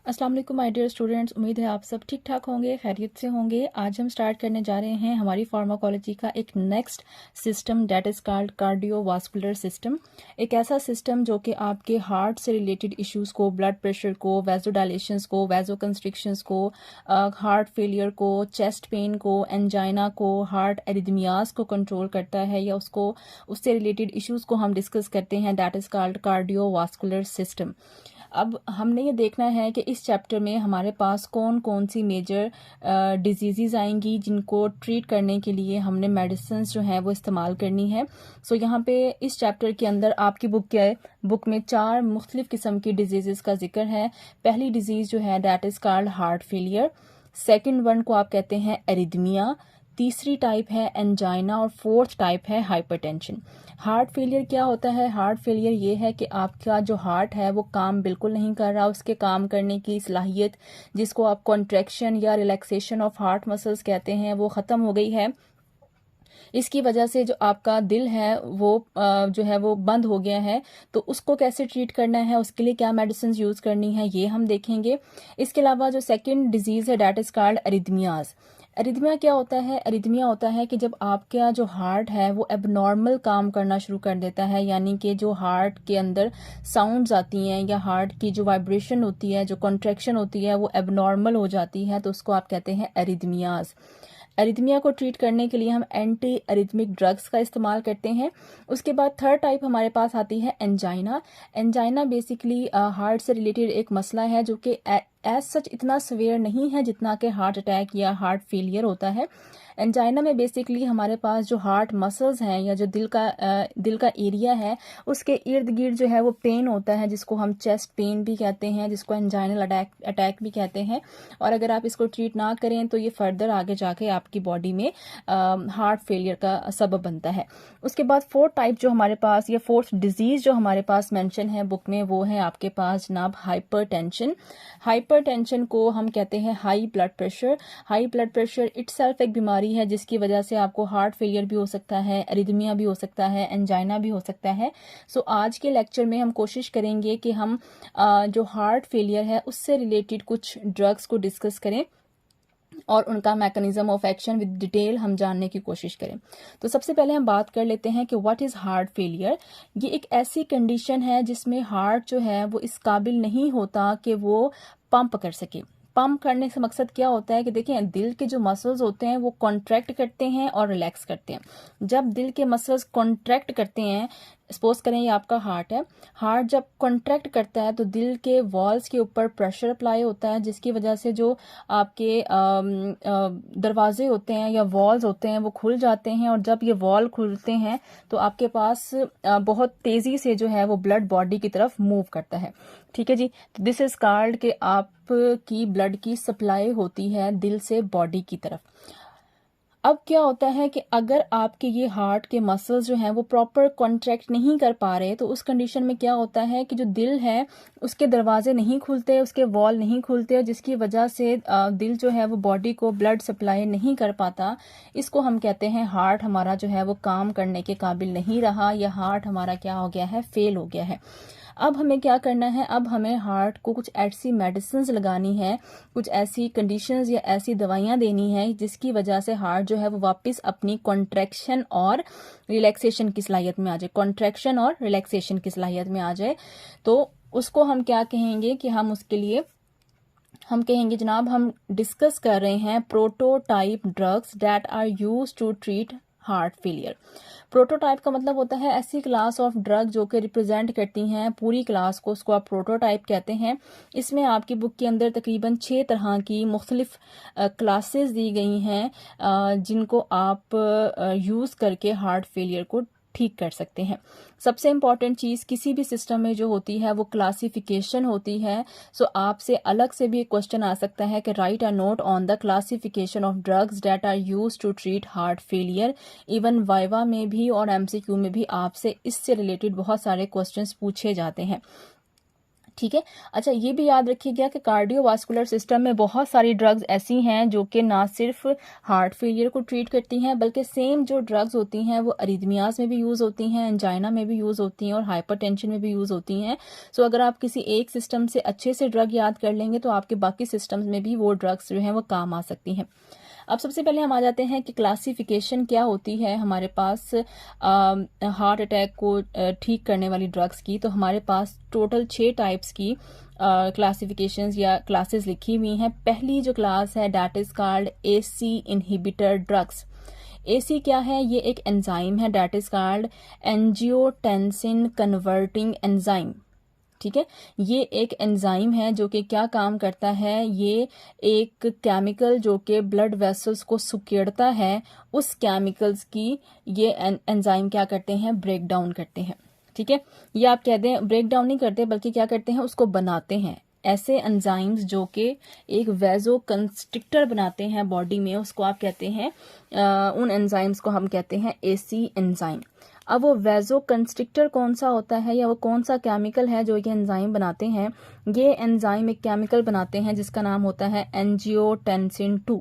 अस्सलाम वालेकुम my dear students, उम्मीद है आप सब ठीक ठाक होंगे, खैरियत से होंगे। आज हम स्टार्ट करने जा रहे हैं हमारी फार्माकोलॉजी का एक next system that is called cardiovascular system. एक ऐसा सिस्टम जो कि आपके हार्ट से रिलेटेड इश्यूज़ को, ब्लड प्रेशर को, वैसोडायलेशंस को, वैसोकंस्ट्रिक्शंस को, हार्ट फेलियर को, चेस्ट पेन को, एंजाइना को, हार्ट एरिथमियाज को कंट्रोल करता है या उसको उससे रिलेटेड इश्यूज़ को हम डिस्कस करते हैं। That is called cardiovascular system. अब हमने ये देखना है कि इस चैप्टर में हमारे पास कौन कौन सी मेजर डिजीज़ आएंगी जिनको ट्रीट करने के लिए हमने मेडिसिन जो है वो इस्तेमाल करनी है। सो यहाँ पे इस चैप्टर के अंदर आपकी बुक में 4 मुख्तलिफ किस्म की डिजीज़ का जिक्र है। पहली डिजीज़ जो है that is called heart failure, second one को आप कहते हैं एरिथमिया, तीसरी टाइप है एंजाइना और फोर्थ टाइप है हाइपरटेंशन। हार्ट फेलियर क्या होता है? हार्ट फेलियर ये है कि आपका जो हार्ट है वो काम बिल्कुल नहीं कर रहा, उसके काम करने की सलाहियत जिसको आप कॉन्ट्रैक्शन या रिलैक्सेशन ऑफ हार्ट मसल्स कहते हैं वो ख़त्म हो गई है। इसकी वजह से जो आपका दिल है वो जो है वो बंद हो गया है। तो उसको कैसे ट्रीट करना है, उसके लिए क्या मेडिसिन यूज़ करनी है, ये हम देखेंगे। इसके अलावा जो सेकेंड डिजीज़ है that is called arrhythmias. Arrhythmia क्या होता है? एरिथमिया होता है कि जब आपका जो हार्ट है वो एबनॉर्मल काम करना शुरू कर देता है, यानी कि जो हार्ट के अंदर साउंड्स आती हैं या हार्ट की जो वाइब्रेशन होती है, जो कॉन्ट्रैक्शन होती है वो एबनॉर्मल हो जाती है, तो उसको आप कहते हैं एरिथमियाज। एरिथमिया को ट्रीट करने के लिए हम एंटी एरिथमिक ड्रग्स का इस्तेमाल करते हैं। उसके बाद थर्ड टाइप हमारे पास आती है एंजाइना। एंजाइना बेसिकली हार्ट से रिलेटेड एक मसला है जो कि एज सच इतना सवेयर नहीं है जितना कि हार्ट अटैक या हार्ट फेलियर होता है। एंजाइना में बेसिकली हमारे पास जो हार्ट मसल्स हैं या जो दिल का एरिया है उसके इर्द गिर्द जो है वो पेन होता है, जिसको हम चेस्ट पेन भी कहते हैं, जिसको एंजाइनल अटैक भी कहते हैं। और अगर आप इसको ट्रीट ना करें तो ये फर्दर आगे जाके आपकी बॉडी में हार्ट फेलियर का सबब बनता है। उसके बाद फोर्थ टाइप जो हमारे पास या फोर्थ डिजीज जो हमारे पास मेंशन है बुक में वो है आपके पास जनाब हाइपरटेंशन। हाइपरटेंशन को हम कहते हैं high blood pressure. High blood pressure itself एक बीमारी है जिसकी वजह से आपको हार्ट फेलियर भी हो सकता है, एरिथमिया भी हो सकता है, एंजाइना भी हो सकता है। सो आज के लेक्चर में हम कोशिश करेंगे कि हम जो हार्ट फेलियर है उससे रिलेटेड कुछ ड्रग्स को डिस्कस करें और उनका mechanism of action with detail हम जानने की कोशिश करें। तो सबसे पहले हम बात कर लेते हैं कि व्हाट इज़ हार्ट फेलियर। ये एक ऐसी कंडीशन है जिसमें हार्ट जो है वो इस काबिल नहीं होता कि वो पंप कर सके। पंप करने से मकसद क्या होता है कि देखें, दिल के जो मसल्स होते हैं वो कॉन्ट्रैक्ट करते हैं और रिलैक्स करते हैं। जब दिल के मसल्स कॉन्ट्रैक्ट करते हैं, सपोज करें ये आपका हार्ट है, हार्ट जब कॉन्ट्रैक्ट करता है तो दिल के वॉल्स के ऊपर प्रेशर अप्लाई होता है, जिसकी वजह से जो आपके दरवाजे होते हैं या वॉल्स होते हैं वो खुल जाते हैं। और जब ये वॉल खुलते हैं तो आपके पास बहुत तेज़ी से जो है वो ब्लड बॉडी की तरफ मूव करता है। ठीक है जी, तो दिस इज कॉल्ड कि आपकी ब्लड की सप्लाई होती है दिल से बॉडी की तरफ। अब क्या होता है कि अगर आपके ये हार्ट के मसल्स जो हैं वो प्रॉपर कॉन्ट्रैक्ट नहीं कर पा रहे तो उस कंडीशन में क्या होता है कि जो दिल है उसके दरवाजे नहीं खुलते, उसके वॉल नहीं खुलते, जिसकी वजह से दिल जो है वो बॉडी को ब्लड सप्लाई नहीं कर पाता। इसको हम कहते हैं हार्ट हमारा जो है वो काम करने के काबिल नहीं रहा, या हार्ट हमारा क्या हो गया है, फेल हो गया है। अब हमें क्या करना है? अब हमें हार्ट को कुछ ऐसी मेडिसिन लगानी है, कुछ ऐसी कंडीशंस या ऐसी दवाइयाँ देनी है जिसकी वजह से हार्ट जो है वो वापस अपनी कॉन्ट्रैक्शन और रिलैक्सेशन की सलाहियत में आ जाए, कॉन्ट्रैक्शन और रिलैक्सेशन की सलाहियत में आ जाए। तो उसको हम क्या कहेंगे कि हम उसके लिए हम कहेंगे जनाब हम डिस्कस कर रहे हैं prototype drugs that are used to treat heart failure. Prototype का मतलब होता है ऐसी क्लास ऑफ ड्रग जो कि रिप्रेजेंट करती हैं पूरी क्लास को, उसको आप प्रोटोटाइप कहते हैं। इसमें आपकी बुक के अंदर तकरीबन 6 तरह की मुख्तलिफ क्लासेस दी गई हैं जिनको आप यूज़ करके हार्ट फेलियर को ठीक कर सकते हैं। सबसे इम्पॉर्टेंट चीज़ किसी भी सिस्टम में जो होती है वो क्लासिफिकेशन होती है। सो आपसे अलग से भी क्वेश्चन आ सकता है कि write a note on the classification of drugs that are use to treat heart failure. Even viva में भी और एमसीक्यू में भी आपसे इससे रिलेटेड बहुत सारे क्वेश्चंस पूछे जाते हैं। ठीक है। अच्छा, ये भी याद रखिएगा कि कार्डियोवास्कुलर सिस्टम में बहुत सारी ड्रग्स ऐसी हैं जो कि ना सिर्फ हार्ट फेलियर को ट्रीट करती हैं, बल्कि सेम जो ड्रग्स होती हैं वो अरिथमियाज में भी यूज़ होती हैं, एंजाइना में भी यूज़ होती हैं और हाइपरटेंशन में भी यूज़ होती हैं। सो अगर आप किसी एक सिस्टम से अच्छे से ड्रग याद कर लेंगे तो आपके बाकी सिस्टम्स में भी वो ड्रग्स जो हैं वो काम आ सकती हैं। अब सबसे पहले हम आ जाते हैं कि क्लासिफिकेशन क्या होती है हमारे पास हार्ट अटैक को ठीक करने वाली ड्रग्स की। तो हमारे पास टोटल 6 टाइप्स की क्लासिफिकेशंस या क्लासेस लिखी हुई हैं। पहली जो क्लास है that is called AC inhibitor drugs. AC क्या है? ये एक एंजाइम है that is called angiotensin converting enzyme. ठीक है, ये एक एंजाइम है जो कि क्या काम करता है, ये एक केमिकल जो कि ब्लड वेसल्स को सिकुड़ता है, उस केमिकल्स की ये एंजाइम क्या करते हैं, ब्रेक डाउन करते हैं। ठीक है, ये आप कह दें ब्रेक डाउन नहीं करते बल्कि क्या करते हैं, उसको बनाते हैं। ऐसे एंजाइम्स जो कि एक वेजो कंस्ट्रिक्टर बनाते हैं बॉडी में, उसको आप कहते हैं उन एंजाइम्स को हम कहते हैं एसी एंजाइम। अब वो वेजो कंस्ट्रिक्टर कौन सा होता है या वो कौन सा केमिकल है जो ये एंजाइम बनाते हैं? ये एंजाइम एक केमिकल बनाते हैं जिसका नाम होता है एंजियोटेंसिन 2।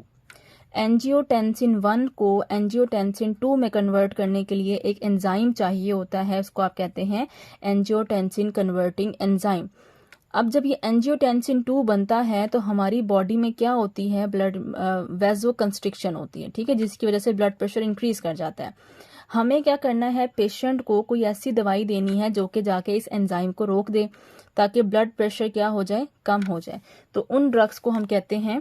एंजियोटेंसिन 1 को एंजियोटेंसिन 2 में कन्वर्ट करने के लिए एक एंजाइम चाहिए होता है, उसको आप कहते हैं एंजियोटेंसिन कन्वर्टिंग एंजाइम। अब जब ये एंजियोटेंसिन 2 बनता है तो हमारी बॉडी में क्या होती है, ब्लड वेजो कंस्ट्रिक्शन होती है। ठीक है, जिसकी वजह से ब्लड प्रेशर इंक्रीज कर जाता है। हमें क्या करना है, पेशेंट को कोई ऐसी दवाई देनी है जो कि जाके इस एंजाइम को रोक दे ताकि ब्लड प्रेशर क्या हो जाए, कम हो जाए। तो उन ड्रग्स को हम कहते हैं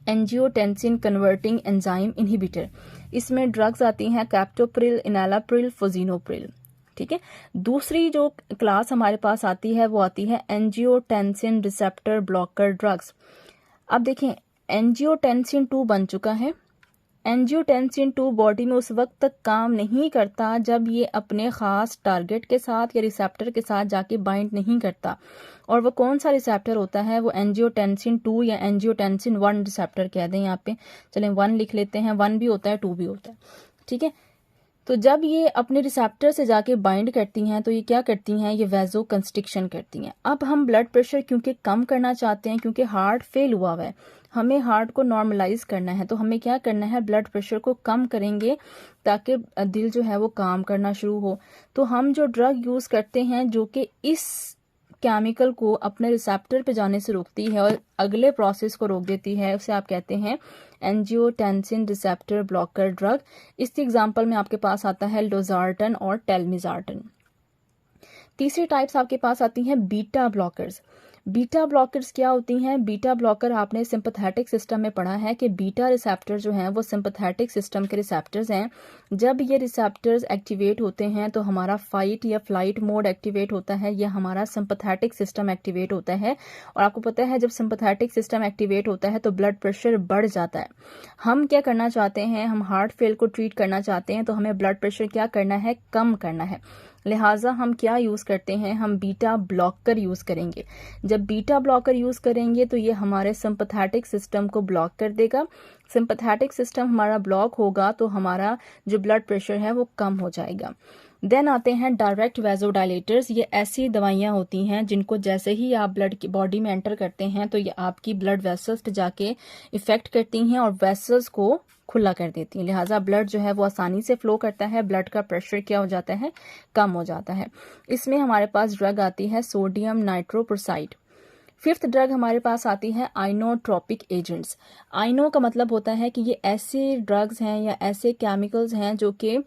एंजियोटेंसिन कन्वर्टिंग एंजाइम इनहिबिटर। इसमें ड्रग्स आती हैं कैप्टोप्रिल, इनालाप्रिल, फोजिनोप्रिल। ठीक है, दूसरी जो क्लास हमारे पास आती है वो आती है एंजियोटेंसिन रिसेप्टर ब्लॉकर ड्रग्स। अब देखें, एंजियोटेंसिन 2 बन चुका है। एंजियोटेंसिन 2 बॉडी में उस वक्त तक काम नहीं करता जब ये अपने खास टारगेट के साथ या रिसेप्टर के साथ जाके बाइंड नहीं करता। और वो कौन सा रिसेप्टर होता है, वो एंजियोटेंसिन 2 या एंजियोटेंसिन 1 रिसेप्टर कह दें यहाँ पे। चलें 1 लिख लेते हैं, 1 भी होता है 2 भी होता है। ठीक है, तो जब ये अपने रिसेप्टर से जाके बाइंड करती हैं तो ये क्या करती हैं, ये वेजो कंस्ट्रिक्शन करती हैं। अब हम ब्लड प्रेशर क्योंकि कम करना चाहते हैं, क्योंकि हार्ट फेल हुआ हुआ है, हमें हार्ट को नॉर्मलाइज करना है, तो हमें क्या करना है, ब्लड प्रेशर को कम करेंगे ताकि दिल जो है वो काम करना शुरू हो। तो हम जो ड्रग यूज करते हैं जो कि इस केमिकल को अपने रिसेप्टर पे जाने से रोकती है और अगले प्रोसेस को रोक देती है, उसे आप कहते हैं एंजियोटेंसिन रिसेप्टर ब्लॉकर ड्रग। इसकी एग्जांपल में आपके पास आता है लोजार्टन और टेलमिजार्टन। तीसरी टाइप्स आपके पास आती हैं बीटा ब्लॉकर्स। बीटा ब्लॉकर्स क्या होती हैं? बीटा ब्लॉकर आपने सिंपैथेटिक सिस्टम में पढ़ा है कि बीटा रिसेप्टर जो हैं वो सिंपैथेटिक सिस्टम के रिसेप्टर्स हैं। जब ये रिसेप्टर्स एक्टिवेट होते हैं तो हमारा फाइट या फ्लाइट मोड एक्टिवेट होता है, या हमारा सिंपैथेटिक सिस्टम एक्टिवेट होता है। और आपको पता है जब सिंपैथेटिक सिस्टम एक्टिवेट होता है तो ब्लड प्रेशर बढ़ जाता है। हम क्या करना चाहते हैं, हम हार्ट फेल को ट्रीट करना चाहते हैं, तो हमें ब्लड प्रेशर क्या करना है, कम करना है। लिहाजा हम क्या यूज़ करते हैं, हम बीटा ब्लॉकर यूज़ करेंगे। जब बीटा ब्लॉकर यूज़ करेंगे तो ये हमारे सिंपैथेटिक सिस्टम को ब्लॉक कर देगा। सिंपैथेटिक सिस्टम हमारा ब्लॉक होगा तो हमारा जो ब्लड प्रेशर है वो कम हो जाएगा। देन आते हैं डायरेक्ट वेजोडाइलेटर्स। ये ऐसी दवाइयाँ होती हैं जिनको जैसे ही आप ब्लड की बॉडी में एंटर करते हैं तो ये आपकी ब्लड वेसल्स पे जाके इफेक्ट करती हैं और वेसल्स को खुला कर देती हैं। लिहाजा ब्लड जो है वो आसानी से फ्लो करता है, ब्लड का प्रेशर क्या हो जाता है, कम हो जाता है। इसमें हमारे पास ड्रग आती है सोडियम नाइट्रोप्रोसाइड। फिफ्थ ड्रग हमारे पास आती है आइनोट्रोपिक एजेंट्स। आइनो का मतलब होता है कि ये ऐसे ड्रग्स हैं या ऐसे केमिकल्स हैं जो कि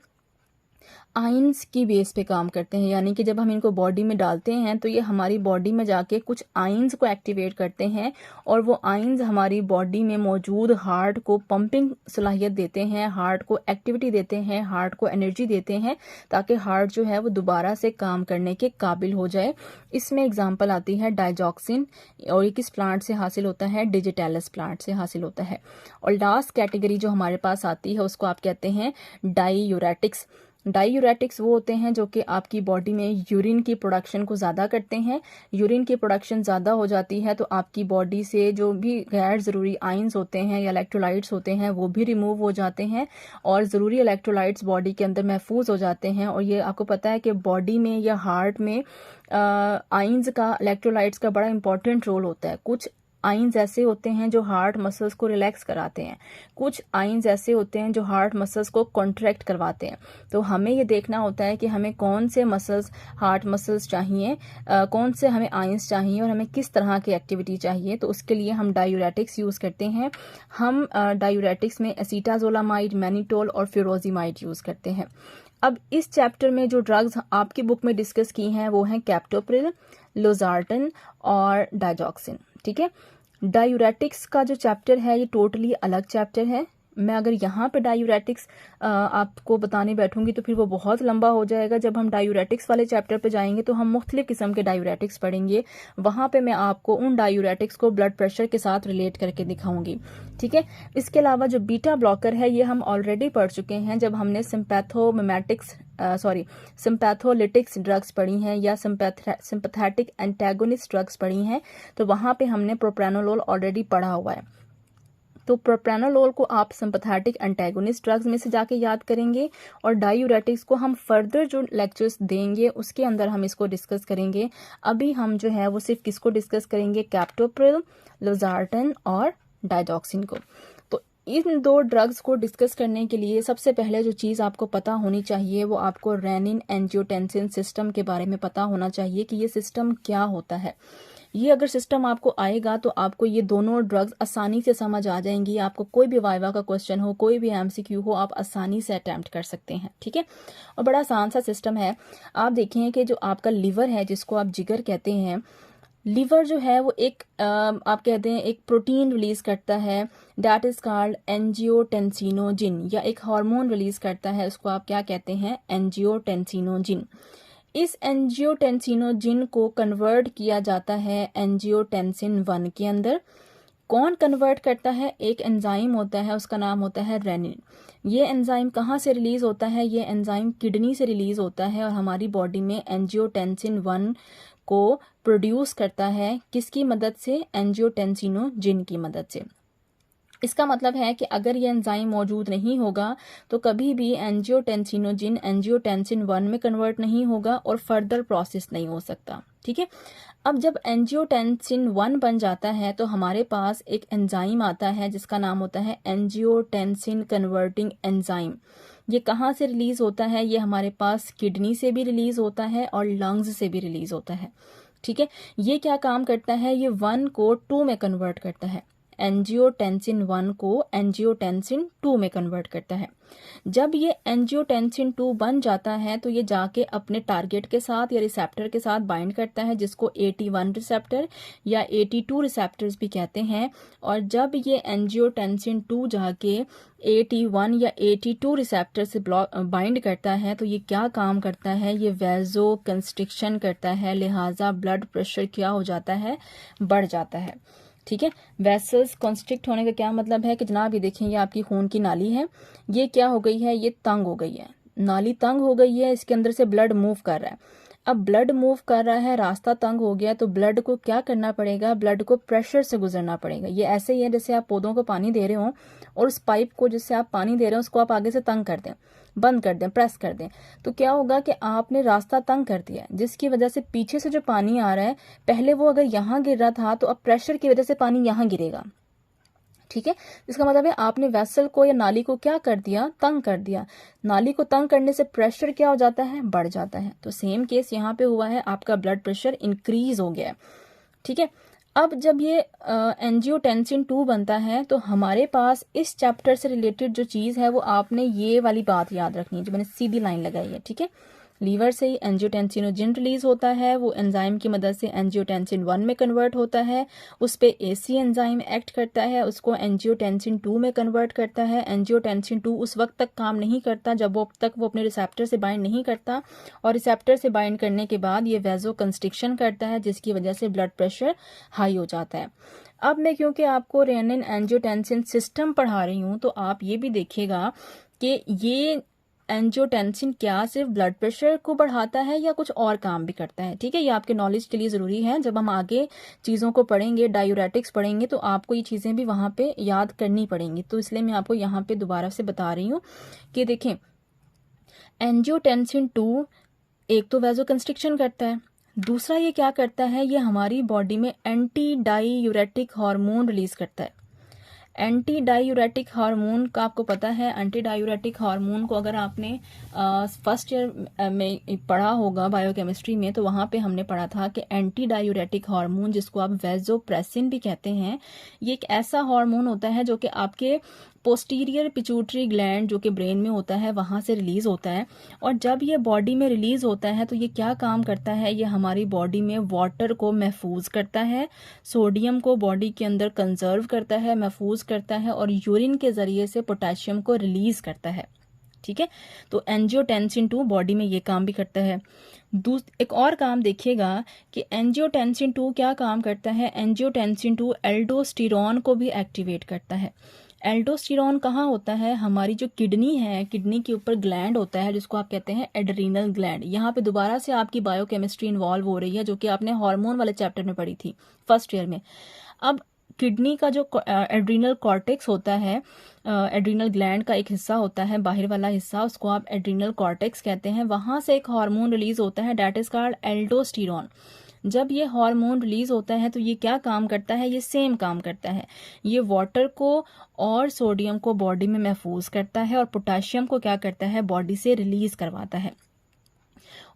आइंस की बेस पे काम करते हैं, यानी कि जब हम इनको बॉडी में डालते हैं तो ये हमारी बॉडी में जाके कुछ आइंस को एक्टिवेट करते हैं और वो आइंस हमारी बॉडी में मौजूद हार्ट को पंपिंग सलाहियत देते हैं, हार्ट को एक्टिविटी देते हैं, हार्ट को एनर्जी देते हैं ताकि हार्ट जो है वो दोबारा से काम करने के काबिल हो जाए। इसमें एग्जाम्पल आती है डाइजॉक्सिन, और ये किस प्लांट से हासिल होता है, डिजिटेलस प्लांट से हासिल होता है। और लास्ट कैटेगरी जो हमारे पास आती है उसको आप कहते हैं डाईयूरेटिक्स। डायूरेटिक्स वो होते हैं जो कि आपकी बॉडी में यूरिन की प्रोडक्शन को ज़्यादा करते हैं। यूरिन की प्रोडक्शन ज़्यादा हो जाती है तो आपकी बॉडी से जो भी गैर ज़रूरी आयंस होते हैं या इलेक्ट्रोलाइट्स होते हैं वो भी रिमूव हो जाते हैं और ज़रूरी इलेक्ट्रोलाइट्स बॉडी के अंदर महफूज हो जाते हैं। और ये आपको पता है कि बॉडी में या हार्ट में आयंस का, इलेक्ट्रोलाइट्स का बड़ा इंपॉर्टेंट रोल होता है। कुछ आयंस ऐसे होते हैं जो हार्ट मसल्स को रिलैक्स कराते हैं, कुछ आयंस ऐसे होते हैं जो हार्ट मसल्स को कॉन्ट्रैक्ट करवाते हैं। तो हमें ये देखना होता है कि हमें कौन से मसल्स, हार्ट मसल्स चाहिए, कौन से हमें आयंस चाहिए और हमें किस तरह की एक्टिविटी चाहिए। तो उसके लिए हम डायूरेटिक्स यूज़ करते हैं। हम डायूरेटिक्स में एसीटाजोलामाइड, मैनिटोल और फ्यूरोजिमाइड यूज़ करते हैं। अब इस चैप्टर में जो ड्रग्स आपकी बुक में डिस्कस की हैं वो हैं कैप्टोप्रिल, लोजार्टन और डाइजॉक्सिन। ठीक है, डायूरेटिक्स का जो चैप्टर है ये टोटली अलग चैप्टर है। मैं अगर यहाँ पे डायूरेटिक्स आपको बताने बैठूंगी तो फिर वो बहुत लंबा हो जाएगा। जब हम डायूरेटिक्स वाले चैप्टर पे जाएंगे तो हम मुख्तलिफ किस्म के डायूरेटिक्स पढ़ेंगे। वहाँ पे मैं आपको उन डायूरेटिक्स को ब्लड प्रेशर के साथ रिलेट करके दिखाऊंगी। ठीक है, इसके अलावा जो बीटा ब्लॉकर है ये हम ऑलरेडी पढ़ चुके हैं जब हमने सिम्पैथोलिटिक्स ड्रग्स पढ़ी हैं या सिंपैथेटिक एंटागोनिस्ट ड्रग्स पढ़ी हैं। तो वहाँ पे हमने प्रोप्रानोलोल ऑलरेडी पढ़ा हुआ है। तो प्रोप्रानोलोल को आप सिंपैथेटिक एंटागोनिस्ट ड्रग्स में से जाके याद करेंगे और डायूरेटिक्स को हम फर्दर जो लेक्चर्स देंगे उसके अंदर हम इसको डिस्कस करेंगे। अभी हम जो है वो सिर्फ किसको डिस्कस करेंगे, कैप्टोप्रिल, लोजार्टन और डाइजॉक्सिन को। तो इन दो ड्रग्स को डिस्कस करने के लिए सबसे पहले जो चीज़ आपको पता होनी चाहिए वो आपको रेनिन एंजियोटेंसिन सिस्टम के बारे में पता होना चाहिए कि ये सिस्टम क्या होता है। ये अगर सिस्टम आपको आएगा तो आपको ये दोनों ड्रग्स आसानी से समझ आ जाएंगी। आपको कोई भी वाइवा का क्वेश्चन हो, कोई भी एमसीक्यू हो, आप आसानी से अटेम्प्ट कर सकते हैं। ठीक है, और बड़ा आसान सा सिस्टम है। आप देखें कि जो आपका लिवर है, जिसको आप जिगर कहते हैं, लिवर जो है वो एक आप कहते हैं एक प्रोटीन रिलीज करता है, दैट इज कॉल्ड एंजियोटेंसिनोजिन, या एक हार्मोन रिलीज करता है, उसको आप क्या कहते हैं, एंजियोटेंसिनोजिन। इस एंजियोटेंसिनोजिन को कन्वर्ट किया जाता है एंजियोटेंसिन 1 के अंदर। कौन कन्वर्ट करता है, एक एंजाइम होता है, उसका नाम होता है रेनिन। ये एंजाइम कहाँ से रिलीज होता है, ये एंजाइम किडनी से रिलीज होता है और हमारी बॉडी में एंजियोटेंसिन 1 को प्रोड्यूस करता है। किसकी मदद से, एंजियोटेंसिनोजिन की मदद से। इसका मतलब है कि अगर ये एंजाइम मौजूद नहीं होगा तो कभी भी एंजियोटेंसिनोजिन एंजियोटेंसिन 1 में कन्वर्ट नहीं होगा और फर्दर प्रोसेस नहीं हो सकता। ठीक है, अब जब एंजियोटेंसिन 1 बन जाता है तो हमारे पास एक एंजाइम आता है जिसका नाम होता है एंजियोटेंसिन कन्वर्टिंग एंजाइम। ये कहाँ से रिलीज होता है, ये हमारे पास किडनी से भी रिलीज होता है और लंग्स से भी रिलीज होता है। ठीक है, ये क्या काम करता है, ये 1 को 2 में कन्वर्ट करता है। एंजियोटेंसिन 1 को एंजियोटेंसिन 2 में कन्वर्ट करता है। जब ये एंजियोटेंसिन 2 बन जाता है तो ये जाके अपने टारगेट के साथ या रिसेप्टर के साथ बाइंड करता है, जिसको 81 रिसेप्टर या 82 रिसेप्टर्स भी कहते हैं। और जब ये एंजियोटेंसिन 2 जाके 81 या 82 रिसेप्टर से बाइंड करता है तो ये क्या काम करता है, ये वेजो कंस्ट्रिक्शन करता है, लिहाजा ब्लड प्रेशर क्या हो जाता है, बढ़ जाता है। ठीक है, वेसल्स कॉन्स्ट्रिक्ट होने का क्या मतलब है कि जनाब ये देखें, ये आपकी खून की नाली है, ये क्या हो गई है, ये तंग हो गई है, नाली तंग हो गई है, इसके अंदर से ब्लड मूव कर रहा है। अब ब्लड मूव कर रहा है, रास्ता तंग हो गया, तो ब्लड को क्या करना पड़ेगा, ब्लड को प्रेशर से गुजरना पड़ेगा। ये ऐसे ही है जैसे आप पौधों को पानी दे रहे हो और उस पाइप को जिससे आप पानी दे रहे हो उसको आप आगे से तंग कर दें, बंद कर दें, प्रेस कर दें, तो क्या होगा कि आपने रास्ता तंग कर दिया, जिसकी वजह से पीछे से जो पानी आ रहा है, पहले वो अगर यहाँ गिर रहा था तो अब प्रेशर की वजह से पानी यहाँ गिरेगा। ठीक है, इसका मतलब है आपने वेसल को या नाली को क्या कर दिया, तंग कर दिया। नाली को तंग करने से प्रेशर क्या हो जाता है, बढ़ जाता है। तो सेम केस यहाँ पे हुआ है, आपका ब्लड प्रेशर इंक्रीज हो गया है। ठीक है, अब जब ये एंजियोटेंसिन 2 बनता है तो हमारे पास इस चैप्टर से रिलेटेड जो चीज़ है वो आपने ये वाली बात याद रखनी है जो मैंने सीधी लाइन लगाई है। ठीक है, लीवर से ही एंजियोटेंसिनोजिन रिलीज होता है, वो एंजाइम की मदद से एंजियोटेंसिन 1 में कन्वर्ट होता है, उस पे एसी एंजाइम एक्ट करता है, उसको एंजियोटेंसिन 2 में कन्वर्ट करता है। एंजियोटेंसिन 2 उस वक्त तक काम नहीं करता जब वो अपने रिसेप्टर से बाइंड नहीं करता, और रिसेप्टर से बाइंड करने के बाद ये वेजो कंस्ट्रिक्शन करता है, जिसकी वजह से ब्लड प्रेशर हाई हो जाता है। अब मैं क्योंकि आपको रेनिन एंजियोटेंसिन सिस्टम पढ़ा रही हूँ तो आप ये भी देखिएगा कि ये एंजियोटेंसिन क्या सिर्फ ब्लड प्रेशर को बढ़ाता है या कुछ और काम भी करता है? ठीक है, ये आपके नॉलेज के लिए ज़रूरी है। जब हम आगे चीज़ों को पढ़ेंगे, डायूरेटिक्स पढ़ेंगे, तो आपको ये चीज़ें भी वहाँ पे याद करनी पड़ेंगी। तो इसलिए मैं आपको यहाँ पे दोबारा से बता रही हूँ कि देखें, एंजियोटेंसिन 2 एक तो वैसोकंस्ट्रिक्शन करता है, दूसरा ये क्या करता है, ये हमारी बॉडी में एंटी डाईयूरेटिक हार्मोन रिलीज करता है। एंटी डायूरेटिक हार्मोन का आपको पता है, एंटी डायूरेटिक हार्मोन को अगर आपने फर्स्ट ईयर में पढ़ा होगा बायोकेमिस्ट्री में, तो वहाँ पे हमने पढ़ा था कि एंटी डायूरेटिक हार्मोन, जिसको आप वैसोप्रेसिन भी कहते हैं, ये एक ऐसा हार्मोन होता है जो कि आपके पोस्टीरियर पिट्यूटरी ग्लैंड जो कि ब्रेन में होता है वहाँ से रिलीज होता है। और जब ये बॉडी में रिलीज होता है तो ये क्या काम करता है, ये हमारी बॉडी में वाटर को महफूज करता है, सोडियम को बॉडी के अंदर कंजर्व करता है, महफूज करता है, और यूरिन के जरिए से पोटेशियम को रिलीज करता है। ठीक है, तो एंजियोटेंसिन 2 बॉडी में ये काम भी करता है। एक और काम देखिएगा कि एंजियोटेंसिन 2 क्या काम करता है, एंजियोटेंसिन 2 एल्डोस्टेरॉन को भी एक्टिवेट करता है। एल्डोस्टेरॉन कहाँ होता है, हमारी जो किडनी है, किडनी के ऊपर ग्लैंड होता है जिसको आप कहते हैं एड्रीनल ग्लैंड। यहाँ पे दोबारा से आपकी बायोकेमिस्ट्री इन्वॉल्व हो रही है, जो कि आपने हार्मोन वाले चैप्टर में पढ़ी थी फर्स्ट ईयर में। अब किडनी का जो एड्रीनल कॉर्टेक्स होता है, एड्रीनल ग्लैंड का एक हिस्सा होता है, बाहर वाला हिस्सा, उसको आप एड्रीनल कॉर्टेक्स कहते हैं। वहाँ से एक हार्मोन रिलीज होता है, डेट इज कॉल्ड एल्डोस्टेरॉन। जब ये हार्मोन रिलीज होता है तो ये क्या काम करता है, ये सेम काम करता है, ये वाटर को और सोडियम को बॉडी में महफूज करता है और पोटेशियम को क्या करता है, बॉडी से रिलीज करवाता है।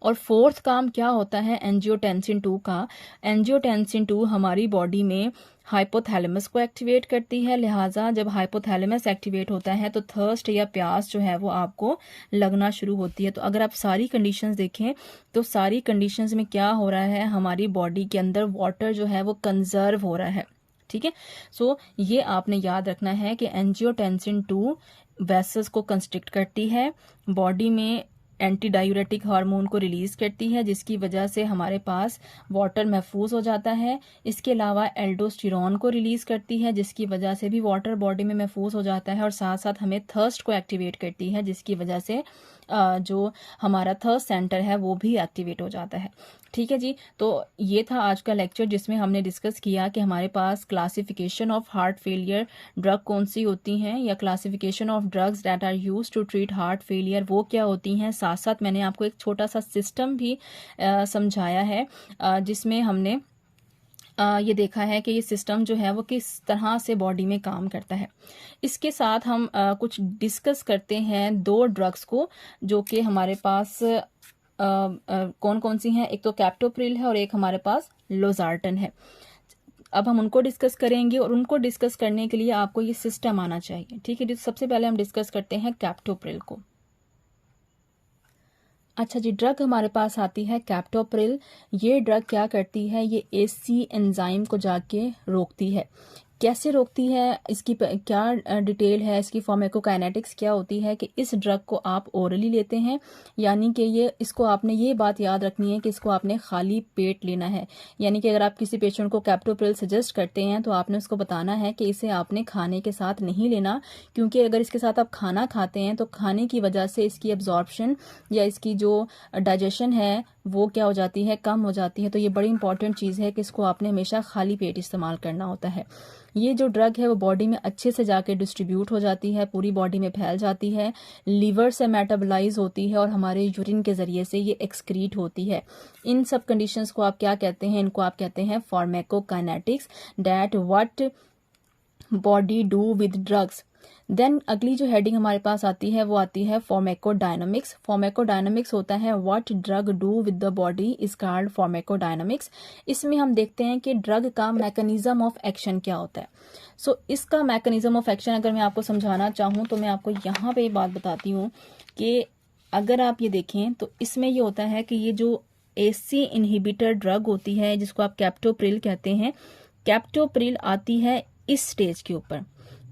और फोर्थ काम क्या होता है एंजियोटेंसिन 2 का, एंजियोटेंसिन 2 हमारी बॉडी में हाइपोथैलेमस को एक्टिवेट करती है। लिहाजा जब हाइपोथैलेमस एक्टिवेट होता है तो थर्स्ट या प्यास जो है वो आपको लगना शुरू होती है। तो अगर आप सारी कंडीशंस देखें तो सारी कंडीशंस में क्या हो रहा है, हमारी बॉडी के अंदर वाटर जो है वो कंजर्व हो रहा है। ठीक है, सो ये आपने याद रखना है कि एंजियोटेंसिन 2 वेसल्स को कंस्ट्रिक्ट करती है, बॉडी में एंटी डायूरेटिक हार्मोन को रिलीज करती है, जिसकी वजह से हमारे पास वाटर महफूज हो जाता है। इसके अलावा एल्डोस्टेरॉन को रिलीज करती है, जिसकी वजह से भी वाटर बॉडी में महफूज हो जाता है, और साथ साथ हमें थर्स्ट को एक्टिवेट करती है, जिसकी वजह से जो हमारा थर्स्ट सेंटर है वो भी एक्टिवेट हो जाता है। ठीक है जी, तो ये था आज का लेक्चर जिसमें हमने डिस्कस किया कि हमारे पास classification of heart failure drug कौन सी होती हैं, या classification of drugs that are used to treat heart failure वो क्या होती हैं। साथ साथ मैंने आपको एक छोटा सा सिस्टम भी समझाया है, जिसमें हमने ये देखा है कि ये सिस्टम जो है वो किस तरह से बॉडी में काम करता है। इसके साथ हम कुछ डिस्कस करते हैं 2 ड्रग्स को, जो कि हमारे पास कौन कौन सी हैं, एक तो कैप्टोप्रिल है और एक हमारे पास लोजार्टन है। अब हम उनको डिस्कस करेंगे, और उनको डिस्कस करने के लिए आपको ये सिस्टम आना चाहिए। ठीक है, सबसे पहले हम डिस्कस करते हैं कैप्टोप्रिल को। अच्छा जी, ड्रग हमारे पास आती है कैप्टोप्रिल। ये ड्रग क्या करती है, ये एसी एंजाइम को जाके रोकती है। कैसे रोकती है, इसकी क्या डिटेल है, इसकी फार्माकोकाइनेटिक्स क्या होती है कि इस ड्रग को आप ओरली लेते हैं, यानी कि इसको आपने ये बात याद रखनी है कि इसको आपने खाली पेट लेना है। यानी कि अगर आप किसी पेशेंट को कैप्टोप्रिल सजेस्ट करते हैं तो आपने उसको बताना है कि इसे आपने खाने के साथ नहीं लेना, क्योंकि अगर इसके साथ आप खाना खाते हैं तो खाने की वजह से इसकी एब्जॉर्प्शन या इसकी जो डाइजेशन है वो क्या हो जाती है, कम हो जाती है। तो ये बड़ी इंपॉर्टेंट चीज़ है कि इसको आपने हमेशा खाली पेट इस्तेमाल करना होता है। ये जो ड्रग है वो बॉडी में अच्छे से जाके डिस्ट्रीब्यूट हो जाती है, पूरी बॉडी में फैल जाती है, लीवर से मेटाबोलाइज होती है और हमारे यूरिन के जरिए से ये एक्सक्रीट होती है। इन सब कंडीशंस को आप क्या कहते हैं, इनको आप कहते हैं pharmacokinetics, that what body do with drugs. Then अगली जो हेडिंग हमारे पास आती है वो आती है फार्माकोडायनामिक्स। फार्माकोडायनामिक्स होता है what drug do with the body is called pharmacodynamics. इसमें हम देखते हैं कि ड्रग का मैकेनिज्म ऑफ एक्शन क्या होता है। सो इसका मैकेनिज्म ऑफ एक्शन अगर मैं आपको समझाना चाहूँ तो मैं आपको यहाँ पे बात बताती हूँ कि अगर आप ये देखें तो इसमें ये होता है कि ये जो एसी इनहिबिटर ड्रग होती है जिसको आप कैप्टोप्रिल कहते हैं, कैप्टोप्रिल आती है इस स्टेज के ऊपर।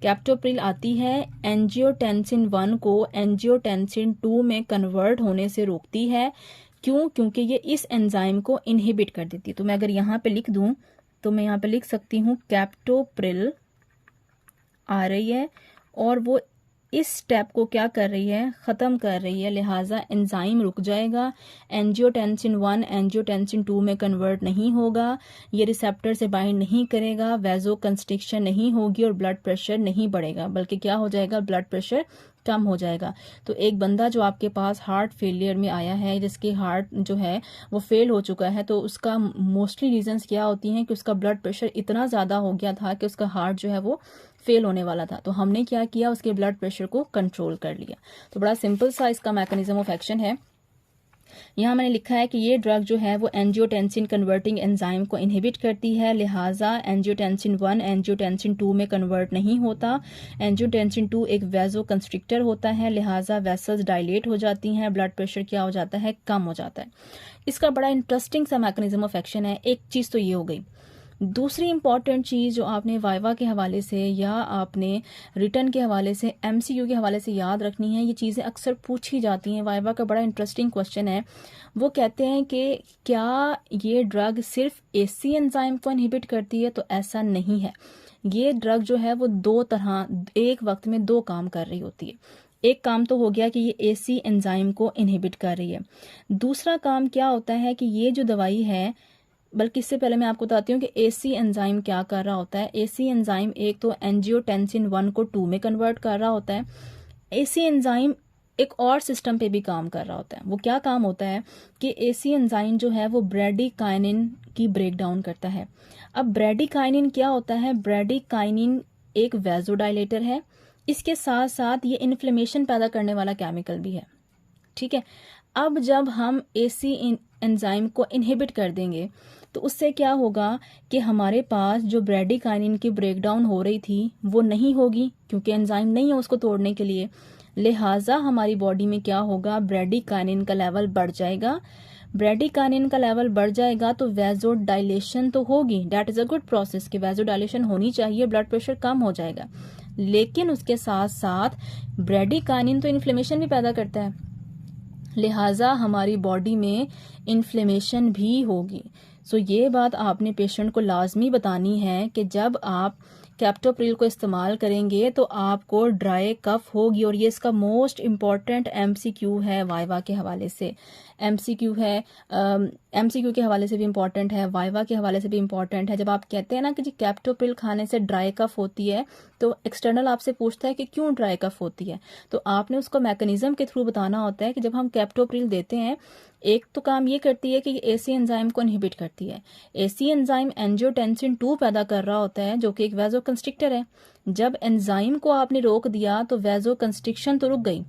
कैप्टोप्रिल आती है एंजियोटेंसिन 1 को एंजियोटेंसिन 2 में कन्वर्ट होने से रोकती है। क्यों? क्योंकि ये इस एंजाइम को इनहिबिट कर देती है। तो मैं अगर यहाँ पे लिख दूं तो मैं यहाँ पे लिख सकती हूँ कैप्टोप्रिल आ रही है और वो इस स्टेप को क्या कर रही है, ख़त्म कर रही है, लिहाजा एंजाइम रुक जाएगा, एंजियोटेंसिन 1 एंजियोटेंसिन 2 में कन्वर्ट नहीं होगा, ये रिसेप्टर से बाइंड नहीं करेगा, वेजो कंस्ट्रिक्शन नहीं होगी और ब्लड प्रेशर नहीं बढ़ेगा, बल्कि क्या हो जाएगा, ब्लड प्रेशर कम हो जाएगा। तो एक बंदा जो आपके पास हार्ट फेलियर में आया है, जिसकी हार्ट जो है वो फेल हो चुका है, तो उसका मोस्टली रीजंस क्या होती हैं कि उसका ब्लड प्रेशर इतना ज़्यादा हो गया था कि उसका हार्ट जो है वो फेल होने वाला था। तो हमने क्या किया, उसके ब्लड प्रेशर को कंट्रोल कर लिया। तो बड़ा सिंपल सा इसका मैकेनिज्म ऑफ एक्शन है। यहाँ मैंने लिखा है कि ये ड्रग जो है वो एंजियोटेंसिन कन्वर्टिंग एंजाइम को इनहिबिट करती है, लिहाजा एंजियोटेंसिन 1 एंजियोटेंसिन 2 में कन्वर्ट नहीं होता। एंजियोटेंसिन 2 एक वेजो कंस्ट्रिक्टर होता है, लिहाजा वेसल्स डायलेट हो जाती हैं, ब्लड प्रेशर क्या हो जाता है, कम हो जाता है। इसका बड़ा इंटरेस्टिंग सा मैकेनिज्म ऑफ एक्शन है। एक चीज़ तो ये हो गई। दूसरी इंपॉर्टेंट चीज़ जो आपने वाइवा के हवाले से या आपने रिटर्न के हवाले से एमसीक्यू के हवाले से याद रखनी है, ये चीज़ें अक्सर पूछी जाती हैं। वाइवा का बड़ा इंटरेस्टिंग क्वेश्चन है। वो कहते हैं कि क्या ये ड्रग सिर्फ एसी एंजाइम को इनहिबिट करती है, तो ऐसा नहीं है। ये ड्रग जो है वो दो तरह एक वक्त में दो काम कर रही होती है। एक काम तो हो गया कि ये एसी एंजाइम को इनहिबिट कर रही है। दूसरा काम क्या होता है कि ये जो दवाई है, बल्कि इससे पहले मैं आपको बताती हूँ कि एसी एंजाइम क्या कर रहा होता है। एसी एंजाइम एक तो एंजियोटेंसिन 1 को 2 में कन्वर्ट कर रहा होता है। एसी एंजाइम एक और सिस्टम पे भी काम कर रहा होता है। वो क्या काम होता है कि एसी एंजाइम जो है वो ब्रेडिकाइनिन की ब्रेक डाउन करता है। अब ब्रेडिकाइनिन क्या होता है, ब्रेडिकाइनिन एक वेजोडाइलेटर है, इसके साथ साथ ये इन्फ्लेमेशन पैदा करने वाला केमिकल भी है। ठीक है। अब जब हम एसी एंजाइम को इनहिबिट कर देंगे तो उससे क्या होगा कि हमारे पास जो ब्रेडिकाइनिन की ब्रेकडाउन हो रही थी वो नहीं होगी, क्योंकि एंजाइम नहीं है उसको तोड़ने के लिए। लिहाजा हमारी बॉडी में क्या होगा, ब्रेडिकाइनिन का लेवल बढ़ जाएगा। ब्रेडिकाइनिन का लेवल बढ़ जाएगा तो वेजो डायलेशन तो होगी, that is a good process कि वेजो डायलेशन होनी चाहिए, ब्लड प्रेशर कम हो जाएगा। लेकिन उसके साथ साथ ब्रेडिकाइनिन तो इन्फ्लेमेशन भी पैदा करता है, लिहाजा हमारी बॉडी में इन्फ्लेमेशन भी होगी। सो ये बात आपने पेशेंट को लाजमी बतानी है कि जब आप कैप्टोप्रिल को इस्तेमाल करेंगे तो आपको ड्राई कफ होगी। और ये इसका मोस्ट इम्पॉर्टेंट एमसीक्यू है वाइवा के हवाले से। एमसीक्यू है, एमसीक्यू के हवाले से भी इम्पॉर्टेंट है, वाइवा के हवाले से भी इम्पॉर्टेंट है। जब आप कहते हैं ना कि जी कैप्टोप्रिल खाने से ड्राई कफ होती है, तो एक्सटर्नल आपसे पूछता है कि क्यों ड्राई कफ होती है, तो आपने उसको मैकेनिज्म के थ्रू बताना होता है कि जब हम कैप्टोप्रिल देते हैं, एक तो काम ये करती है कि एसी एंजाइम को इनहिबिट करती है। एसी एंजाइम एंजियोटेंसिन 2 पैदा कर रहा होता है जो कि एक वेजो कंस्ट्रिक्टर है। जब एंजाइम को आपने रोक दिया तो वेजो कंस्ट्रिक्शन तो रुक गई।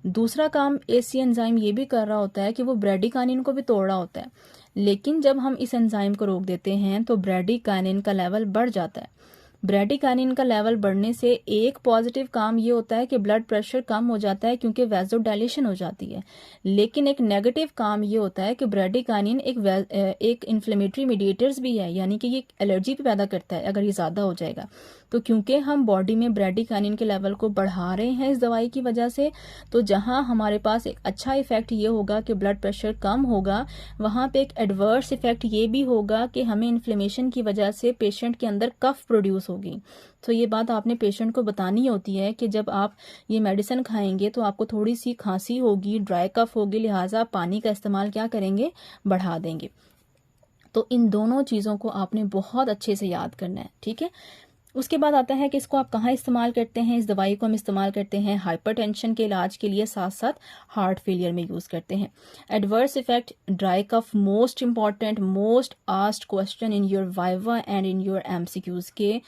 दूसरा काम एसी एंजाइम ये भी कर रहा होता है कि वो ब्रेडिकाइनिन को भी तोड़ रहा होता है। लेकिन जब हम इस एंजाइम को रोक देते हैं तो ब्रेडिकाइनिन का लेवल बढ़ जाता है। ब्रेडिकाइनिन का लेवल बढ़ने से एक पॉजिटिव काम ये होता है कि ब्लड प्रेशर कम हो जाता है, क्योंकि वेजो डायलेशन हो जाती है। लेकिन एक नेगेटिव काम ये होता है कि ब्रेडिकाइनिन एक इन्फ्लेमेटरी मीडिएटर्स भी है, यानी कि ये एलर्जी भी पैदा करता है अगर ये ज़्यादा हो जाएगा। तो क्योंकि हम बॉडी में ब्रेडिकाइनिन के लेवल को बढ़ा रहे हैं इस दवाई की वजह से, तो जहाँ हमारे पास एक अच्छा इफेक्ट ये होगा कि ब्लड प्रेशर कम होगा, वहाँ पे एक एडवर्स इफेक्ट ये भी होगा कि हमें इन्फ्लेमेशन की वजह से पेशेंट के अंदर कफ प्रोड्यूस होगी। तो ये बात आपने पेशेंट को बतानी होती है कि जब आप ये मेडिसिन खाएंगे तो आपको थोड़ी सी खांसी होगी, ड्राई कफ होगी, लिहाजा पानी का इस्तेमाल क्या करेंगे, बढ़ा देंगे। तो इन दोनों चीज़ों को आपने बहुत अच्छे से याद करना है। ठीक है। उसके बाद आता है कि इसको आप कहाँ इस्तेमाल करते हैं। इस दवाई को हम इस्तेमाल करते हैं हाइपरटेंशन के इलाज के लिए, साथ साथ हार्ट फेलियर में यूज़ करते हैं। Adverse effect dry cough, most important, most asked question in your viva and in your MCQs के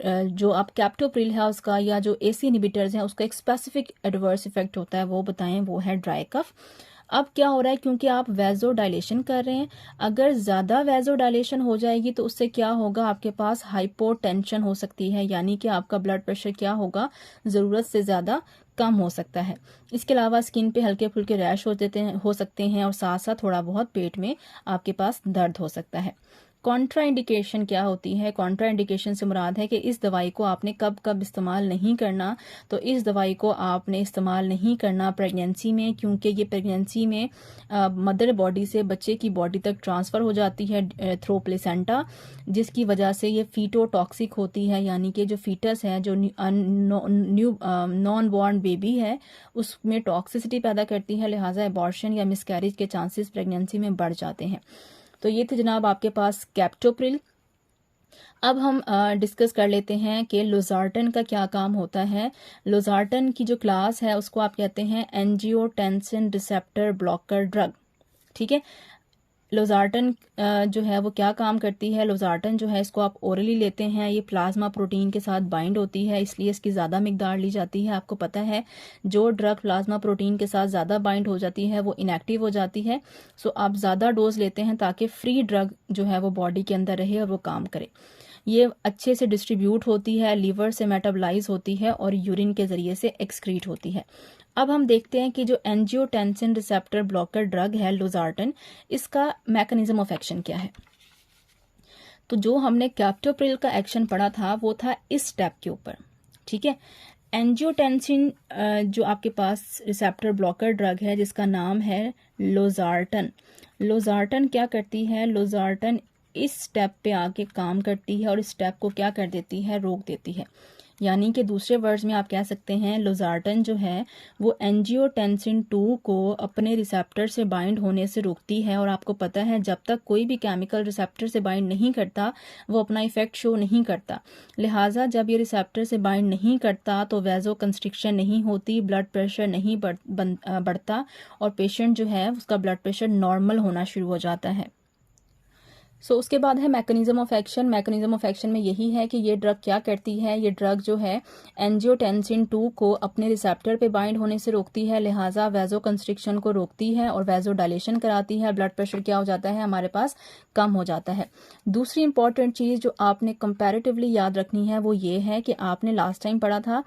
जो आप कैप्टोप्रिल है उसका या जो एसी इनहिबिटर्स हैं उसका एक स्पेसिफिक एडवर्स इफेक्ट होता है, वो बताएं, वो है ड्राई कफ। अब क्या हो रहा है, क्योंकि आप वेजो डायलेशन कर रहे हैं, अगर ज़्यादा वेजो डायलेशन हो जाएगी तो उससे क्या होगा, आपके पास हाइपोटेंशन हो सकती है, यानी कि आपका ब्लड प्रेशर क्या होगा, ज़रूरत से ज़्यादा कम हो सकता है। इसके अलावा स्किन पे हल्के फुल्के रैश हो सकते हैं और साथ साथ थोड़ा बहुत पेट में आपके पास दर्द हो सकता है। कॉन्ट्राइंडिकेशन क्या होती है? कॉन्ट्राइंडिकेशन से मुराद है कि इस दवाई को आपने कब कब इस्तेमाल नहीं करना। तो इस दवाई को आपने इस्तेमाल नहीं करना प्रेगनेंसी में, क्योंकि ये प्रेगनेंसी में मदर बॉडी से बच्चे की बॉडी तक ट्रांसफ़र हो जाती है थ्रू प्लेसेंटा, जिसकी वजह से ये फीटोटॉक्सिक होती है, यानी कि जो फीटस है, जो नॉन बॉर्न बेबी है, उसमें टॉक्सिसिटी पैदा करती है, लिहाजा एबॉर्शन या मिसकैरेज के चांसेस प्रेगनेंसी में बढ़ जाते हैं। तो ये थे जनाब आपके पास कैप्टोप्रिल। अब हम डिस्कस कर लेते हैं कि लोजार्टन का क्या काम होता है। लोजार्टन की जो क्लास है उसको आप कहते हैं एंजियोटेंसिन रिसेप्टर ब्लॉकर ड्रग। ठीक है, लोजार्टन जो है वो क्या काम करती है? लोजार्टन जो है इसको आप ओरली लेते हैं, ये प्लाज्मा प्रोटीन के साथ बाइंड होती है, इसलिए इसकी ज़्यादा मिकदार ली जाती है। आपको पता है जो ड्रग प्लाज्मा प्रोटीन के साथ ज़्यादा बाइंड हो जाती है वो इनएक्टिव हो जाती है। सो आप ज़्यादा डोज लेते हैं ताकि फ्री ड्रग जो है वो बॉडी के अंदर रहे और वो काम करे। ये अच्छे से डिस्ट्रीब्यूट होती है, लीवर से मेटाबोलाइज होती है और यूरिन के ज़रिए से एक्सक्रीट होती है। अब हम देखते हैं कि जो एंजियोटेंसिन रिसेप्टर ब्लॉकर ड्रग है लोजार्टन, इसका मैकेनिज्म ऑफ एक्शन क्या है। तो जो हमने कैप्टोप्रिल का एक्शन पढ़ा था वो था इस स्टेप के ऊपर। ठीक है, एंजियोटेंसिन जो आपके पास रिसेप्टर ब्लॉकर ड्रग है जिसका नाम है लोजार्टन। लोजार्टन क्या करती है? लोजार्टन इस स्टेप पे आके काम करती है और इस स्टेप को क्या कर देती है? रोक देती है। यानी कि दूसरे वर्ड्स में आप कह सकते हैं लोजार्टन जो है वो एंजियोटेंसिन 2 को अपने रिसेप्टर से बाइंड होने से रोकती है। और आपको पता है जब तक कोई भी केमिकल रिसेप्टर से बाइंड नहीं करता वो अपना इफेक्ट शो नहीं करता। लिहाजा जब ये रिसेप्टर से बाइंड नहीं करता तो वैजो कंस्ट्रिक्शन नहीं होती, ब्लड प्रेशर नहीं बढ़ता और पेशेंट जो है उसका ब्लड प्रेशर नॉर्मल होना शुरू हो जाता है। उसके बाद है mechanism of action. Mechanism of action में यही है कि ये ड्रग क्या करती है, ये ड्रग जो है एंजियोटेंसिन 2 को अपने रिसेप्टर पे बाइंड होने से रोकती है, लिहाजा वैजो कंस्ट्रिक्शन को रोकती है और वैजो डायलेशन कराती है। ब्लड प्रेशर क्या हो जाता है हमारे पास? कम हो जाता है। दूसरी इंपॉर्टेंट चीज़ जो आपने कंपैरेटिवली याद रखनी है वो ये है कि आपने लास्ट टाइम पढ़ा था,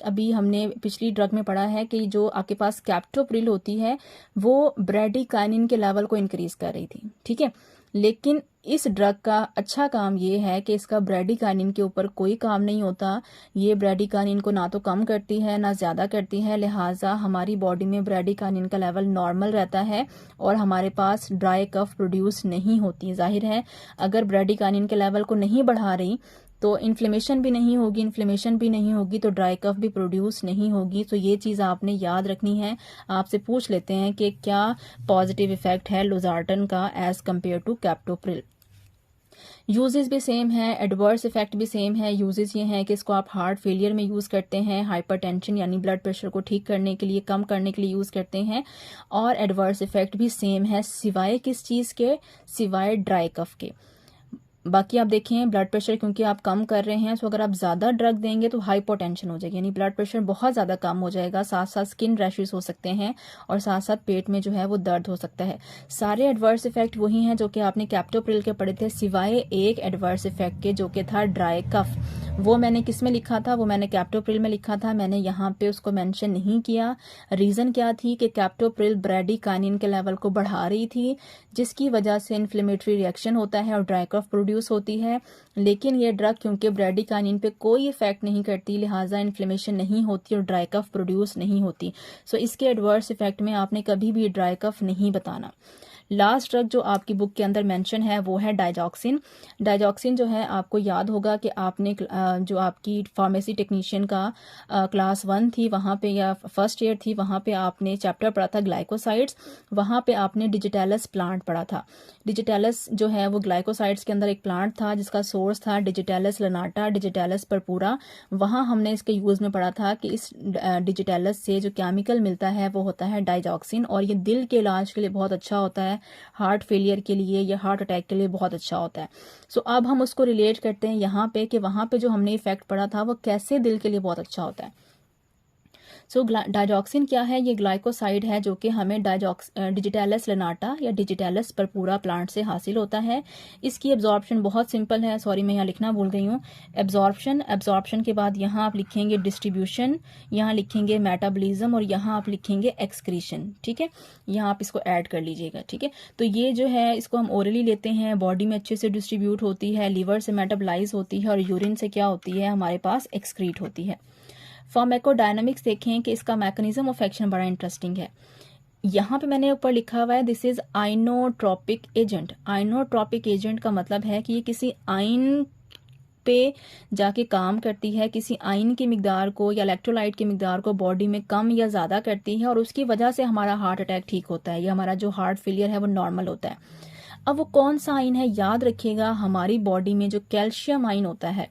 अभी हमने पिछली ड्रग में पढ़ा है कि जो आपके पास कैप्टोप्रिल होती है वो ब्रेडिकाइनिन के लेवल को इंक्रीज कर रही थी। ठीक है, लेकिन इस ड्रग का अच्छा काम ये है कि इसका ब्रेडिकाइनिन के ऊपर कोई काम नहीं होता। ये ब्रेडिकाइनिन को ना तो कम करती है ना ज़्यादा करती है, लिहाजा हमारी बॉडी में ब्रेडिकाइनिन का लेवल नॉर्मल रहता है और हमारे पास ड्राई कफ प्रोड्यूस नहीं होती। जाहिर है अगर ब्रेडिकाइनिन के लेवल को नहीं बढ़ा रही तो इन्फ्लेमेशन भी नहीं होगी, इन्फ्लेमेशन भी नहीं होगी तो ड्राई कफ भी प्रोड्यूस नहीं होगी। तो ये चीज़ आपने याद रखनी है। आपसे पूछ लेते हैं कि क्या पॉजिटिव इफेक्ट है लोजार्टन का as compared to captopril. Uses भी सेम है, एडवर्स इफेक्ट भी सेम है। यूजेस ये हैं कि इसको आप हार्ट फेलियर में यूज़ करते हैं, हाइपरटेंशन यानी ब्लड प्रेशर को ठीक करने के लिए, कम करने के लिए यूज़ करते हैं। और एडवर्स इफेक्ट भी सेम है, सिवाय किस चीज़ के? सिवाय ड्राई कफ के। बाकी आप देखें ब्लड प्रेशर क्योंकि आप कम कर रहे हैं, तो अगर आप ज़्यादा ड्रग देंगे तो हाइपोटेंशन हो जाएगी, यानी ब्लड प्रेशर बहुत ज़्यादा कम हो जाएगा, साथ साथ स्किन रैशेस हो सकते हैं और साथ साथ पेट में जो है वो दर्द हो सकता है। सारे एडवर्स इफेक्ट वही हैं जो कि आपने कैप्टोप्रिल के पढ़े थे, सिवाय एक एडवर्स इफेक्ट के जो कि था ड्राई कफ। वो मैंने किस में लिखा था? वो मैंने कैप्टोप्रिल में लिखा था, मैंने यहाँ पे उसको मेंशन नहीं किया। रीज़न क्या थी कि कैप्टोप्रिल ब्रेडिकाइनिन के लेवल को बढ़ा रही थी, जिसकी वजह से इन्फ्लेमेटरी रिएक्शन होता है और ड्राई कफ प्रोड्यूस होती है। लेकिन ये ड्रग क्योंकि ब्रेडिकाइनिन पे कोई इफेक्ट नहीं करती, लिहाजा इन्फ्लेमेशन नहीं होती और ड्राई कफ प्रोड्यूस नहीं होती। इसके एडवर्स इफेक्ट में आपने कभी भी ड्राई कफ नहीं बताना। लास्ट ड्रग जो आपकी बुक के अंदर मेंशन है वो है डाइजॉक्सिन। डाइजॉक्सिन जो है आपको याद होगा कि आपने जो आपकी फार्मेसी टेक्नीशियन का क्लास 1 थी वहाँ पे या फर्स्ट ईयर थी वहाँ पे आपने चैप्टर पढ़ा था ग्लाइकोसाइड्स। वहाँ पे आपने डिजिटेलस प्लांट पढ़ा था। डिजिटेलस जो है वो ग्लाइकोसाइड्स के अंदर एक प्लांट था जिसका सोर्स था डिजिटेलस लनाटा, डिजिटेलस परपूरा। वहाँ हमने इसके यूज़ में पढ़ा था कि इस डिजिटेलस से जो केमिकल मिलता है वो होता है डाइजॉक्सिन और ये दिल के इलाज के लिए बहुत अच्छा होता है, हार्ट फेलियर के लिए या हार्ट अटैक के लिए बहुत अच्छा होता है। अब हम उसको रिलेट करते हैं यहाँ पे कि वहाँ पे जो हमने इफेक्ट पढ़ा था वो कैसे दिल के लिए बहुत अच्छा होता है। सो डायजॉक्सिन क्या है? ये ग्लाइकोसाइड है जो कि हमें डिजिटेलिस लेनाटा या डिजिटेलिस परपूरा प्लांट से हासिल होता है। इसकी एब्जॉर्प्शन बहुत सिंपल है, सॉरी मैं यहाँ लिखना भूल गई हूँ। एब्जॉर्प्शन के बाद यहाँ आप लिखेंगे डिस्ट्रीब्यूशन, यहाँ लिखेंगे मेटाबॉलिज्म और यहाँ आप लिखेंगे एक्सक्रीशन। ठीक है, यहाँ आप इसको ऐड कर लीजिएगा। ठीक है, तो ये जो है इसको हम ओरली लेते हैं, बॉडी में अच्छे से डिस्ट्रीब्यूट होती है, लीवर से मेटाबोलाइज होती है और यूरिन से क्या होती है हमारे पास एक्सक्रीट होती है। फार्माकोडायनामिक्स देखें कि इसका मैकेनिज्म ऑफ एक्शन बड़ा इंटरेस्टिंग है। यहाँ पे मैंने ऊपर लिखा हुआ है this is inotropic agent. Inotropic agent का मतलब है कि ये किसी आइन पे जाके काम करती है, किसी आयन की मिकदार को या इलेक्ट्रोलाइट की मिकदार को बॉडी में कम या ज़्यादा करती है और उसकी वजह से हमारा हार्ट अटैक ठीक होता है या हमारा जो हार्ट फेलियर है वो नॉर्मल होता है। अब वो कौन सा आयन है? याद रखिएगा, हमारी बॉडी में जो कैल्शियम आयन होता है,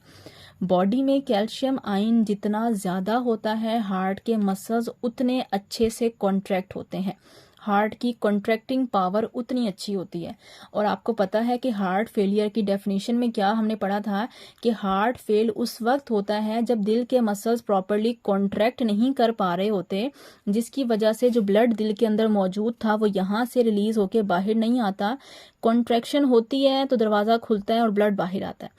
बॉडी में कैल्शियम आयन जितना ज़्यादा होता है हार्ट के मसल्स उतने अच्छे से कॉन्ट्रैक्ट होते हैं, हार्ट की कॉन्ट्रैक्टिंग पावर उतनी अच्छी होती है। और आपको पता है कि हार्ट फेलियर की डेफिनेशन में क्या हमने पढ़ा था कि हार्ट फेल उस वक्त होता है जब दिल के मसल्स प्रॉपरली कॉन्ट्रैक्ट नहीं कर पा रहे होते, जिसकी वजह से जो ब्लड दिल के अंदर मौजूद था वो यहाँ से रिलीज होके बाहर नहीं आता। कॉन्ट्रैक्शन होती है तो दरवाज़ा खुलता है और ब्लड बाहर आता है।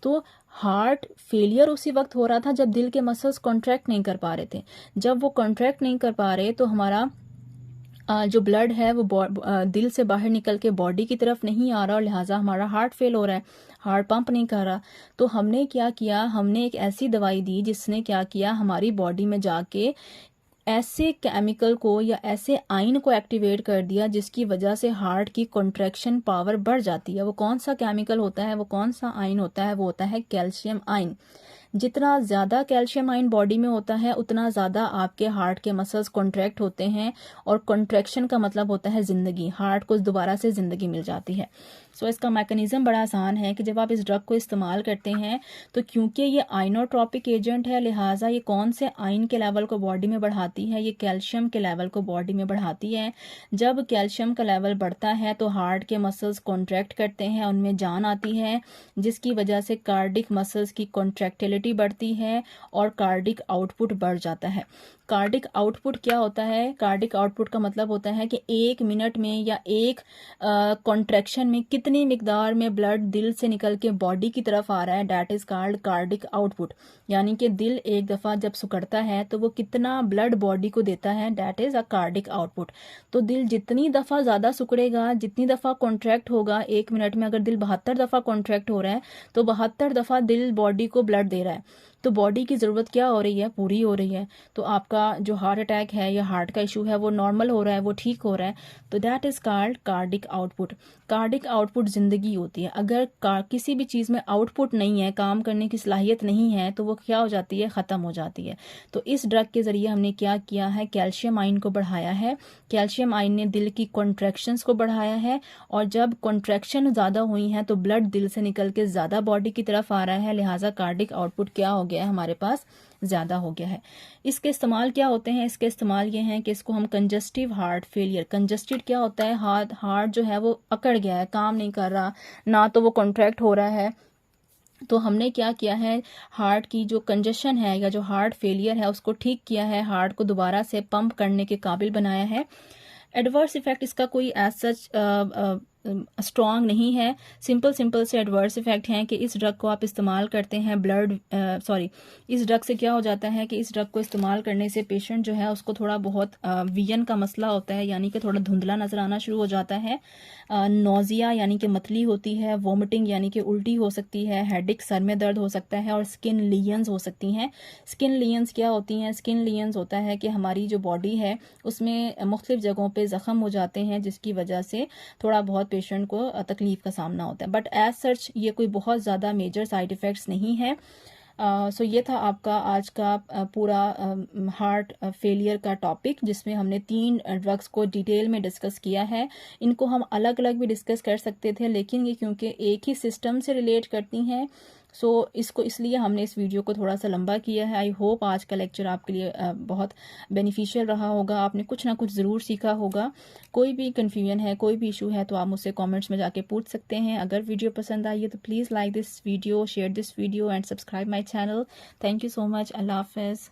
तो हार्ट फेलियर उसी वक्त हो रहा था जब दिल के मसल्स कॉन्ट्रैक्ट नहीं कर पा रहे थे। जब वो कॉन्ट्रैक्ट नहीं कर पा रहे तो हमारा जो ब्लड है वो दिल से बाहर निकल के बॉडी की तरफ नहीं आ रहा और लिहाजा हमारा हार्ट फेल हो रहा है, हार्ट पंप नहीं कर रहा। तो हमने क्या किया, हमने एक ऐसी दवाई दी जिसने क्या किया, हमारी बॉडी में जाके ऐसे केमिकल को या ऐसे आयन को एक्टिवेट कर दिया जिसकी वजह से हार्ट की कॉन्ट्रैक्शन पावर बढ़ जाती है। वो कौन सा केमिकल होता है, वो कौन सा आयन होता है? वो होता है कैल्शियम आयन। जितना ज़्यादा कैल्शियम आयन बॉडी में होता है उतना ज़्यादा आपके हार्ट के मसल्स कॉन्ट्रैक्ट होते हैं और कॉन्ट्रैक्शन का मतलब होता है ज़िंदगी, हार्ट को दोबारा से ज़िंदगी मिल जाती है। सो इसका मैकेनिज़्म बड़ा आसान है कि जब आप इस ड्रग को इस्तेमाल करते हैं तो क्योंकि ये आइनोट्रोपिक एजेंट है लिहाजा ये कौन से आयन के लेवल को बॉडी में बढ़ाती है, ये कैल्शियम के लेवल को बॉडी में बढ़ाती है। जब कैल्शियम का लेवल बढ़ता है तो हार्ट के मसल्स कॉन्ट्रैक्ट करते हैं, उनमें जान आती है, जिसकी वजह से कार्डिक मसल्स की कॉन्ट्रैक्टिलिटी बढ़ती है और कार्डिक आउटपुट बढ़ जाता है। कार्डिक आउटपुट क्या होता है? कार्डिक आउटपुट का मतलब होता है कि 1 मिनट में या एक कॉन्ट्रैक्शन में कितनी मिकदार में ब्लड दिल से निकल के बॉडी की तरफ आ रहा है, that is called cardiac output. यानी कि दिल एक दफ़ा जब सिकुड़ता है तो वो कितना ब्लड बॉडी को देता है, that is a cardiac output. तो दिल जितनी दफ़ा ज़्यादा सिकुड़ेगा, जितनी दफ़ा कॉन्ट्रैक्ट होगा, 1 मिनट में अगर दिल 72 दफ़ा कॉन्ट्रैक्ट हो रहा है तो 72 दफ़ा दिल बॉडी को ब्लड दे रहा है। तो बॉडी की ज़रूरत क्या हो रही है? पूरी हो रही है। तो आपका जो हार्ट अटैक है या हार्ट का इशू है वो नॉर्मल हो रहा है, वो ठीक हो रहा है। तो that is called cardiac output. Cardiac output ज़िंदगी होती है। अगर किसी भी चीज़ में आउटपुट नहीं है, काम करने की सलाहियत नहीं है, तो वो क्या हो जाती है? ख़त्म हो जाती है। तो इस ड्रग के ज़रिए हमने क्या किया है? कैल्शियम आयन को बढ़ाया है। कैल्शियम आयन ने दिल की कॉन्ट्रैक्शंस को बढ़ाया है और जब कॉन्ट्रैक्शन ज़्यादा हुई हैं तो ब्लड दिल से निकल के ज़्यादा बॉडी की तरफ आ रहा है, लिहाजा कार्डिक आउटपुट क्या हो गया है? हमारे पास ज़्यादा हो गया है। इसके इस्तेमाल क्या होते हैं? इसके इस्तेमाल ये हैं कि इसको हम कंजस्टिव हार्ट फेलियर, कंजस्टेड क्या होता है? हार्ट जो है वो अकड़ गया है, काम नहीं कर रहा, ना तो वो कॉन्ट्रैक्ट हो रहा है। तो हमने क्या किया है, हार्ट की जो कंजेशन है या जो हार्ट फेलियर है उसको ठीक किया है, हार्ट को दोबारा से पंप करने के काबिल बनाया है। एडवर्स इफेक्ट इसका कोई एज सच स्ट्रॉन्ग नहीं है। सिंपल से एडवर्स इफेक्ट हैं कि इस ड्रग को आप इस्तेमाल करते हैं इस ड्रग से क्या हो जाता है कि इस ड्रग को इस्तेमाल करने से पेशेंट जो है उसको थोड़ा बहुत विजन का मसला होता है, यानी कि थोड़ा धुंधला नजर आना शुरू हो जाता है। नोजिया यानी कि मतली होती है, वोमिटिंग यानी कि उल्टी हो सकती है, हेडेक सर में दर्द हो सकता है और स्किन लीयंस हो सकती हैं। स्किन लीयंस क्या होती हैं? स्किन लीयंस होता है कि हमारी जो बॉडी है उसमें मुख्तलिफ जगहों पे ज़ख्म हो जाते हैं जिसकी वजह से थोड़ा बहुत पेशेंट को तकलीफ का सामना होता है। बट एज सच ये कोई बहुत ज़्यादा मेजर साइड इफ़ेक्ट्स नहीं है। सो ये था आपका आज का पूरा हार्ट फेलियर का टॉपिक, जिसमें हमने 3 ड्रग्स को डिटेल में डिस्कस किया है। इनको हम अलग अलग भी डिस्कस कर सकते थे, लेकिन ये क्योंकि एक ही सिस्टम से रिलेट करती हैं सो इसको इसलिए हमने इस वीडियो को थोड़ा सा लंबा किया है। आई होप आज का लेक्चर आपके लिए बहुत बेनिफिशियल रहा होगा, आपने कुछ ना कुछ ज़रूर सीखा होगा। कोई भी कन्फ्यूजन है, कोई भी इशू है तो आप मुझसे कमेंट्स में जाके पूछ सकते हैं। अगर वीडियो पसंद आई है तो please like this video, share this video and subscribe my channel. Thank you so much. अल्लाह हाफ़िज़।